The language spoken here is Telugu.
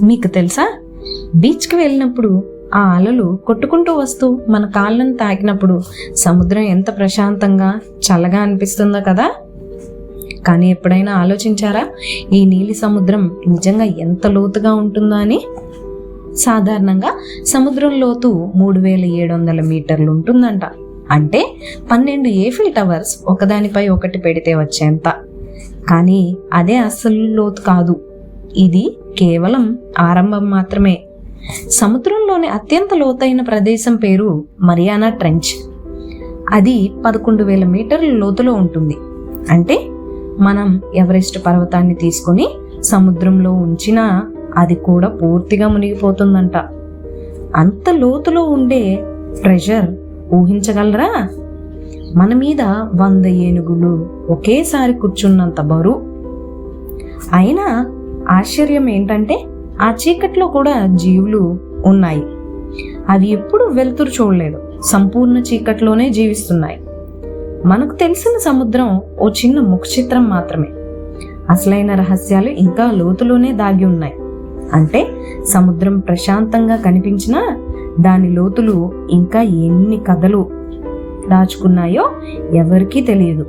మీకు తెలుసా, బీచ్కి వెళ్ళినప్పుడు ఆ అలలు కొట్టుకుంటూ వస్తూ మన కాళ్ళను తాకినప్పుడు సముద్రం ఎంత ప్రశాంతంగా చల్లగా అనిపిస్తుందో కదా. కానీ ఎప్పుడైనా ఆలోచించారా ఈ నీలి సముద్రం నిజంగా ఎంత లోతుగా ఉంటుందో అని? సాధారణంగా సముద్రం లోతు 3700 మీటర్లు ఉంటుందంట. అంటే 12 ఈఫిల్ టవర్స్ ఒకదానిపై ఒకటి పెడితే వచ్చేంత. కానీ అదే అస్సలు లోతు కాదు, ఇది కేవలం ఆరంభం మాత్రమే. సముద్రంలోని అత్యంత లోతైన ప్రదేశం పేరు మరియానా ట్రెంచ్. అది 11,000 మీటర్ల లోతులో ఉంటుంది. అంటే మనం ఎవరెస్ట్ పర్వతాన్ని తీసుకొని సముద్రంలో ఉంచినా అది కూడా పూర్తిగా మునిగిపోతుందంట. అంత లోతులో ఉండే ప్రెషర్ ఊహించగలరా? మన మీద 100 ఏనుగులు ఒకేసారి కూర్చున్నంత బరువు. అయినా ఆశ్చర్యం ఏంటంటే ఆ చీకట్లో కూడా జీవులు ఉన్నాయి. అవి ఎప్పుడు వెలుతురు చూడలేదు, సంపూర్ణ చీకట్లోనే జీవిస్తున్నాయి. మనకు తెలిసిన సముద్రం ఓ చిన్న ముఖ చిత్రం మాత్రమే. అసలైన రహస్యాలు ఇంకా లోతులోనే దాగి ఉన్నాయి. అంటే సముద్రం ప్రశాంతంగా కనిపించినా దాని లోతులు ఇంకా ఎన్ని కథలు దాచుకున్నాయో ఎవరికీ తెలియదు.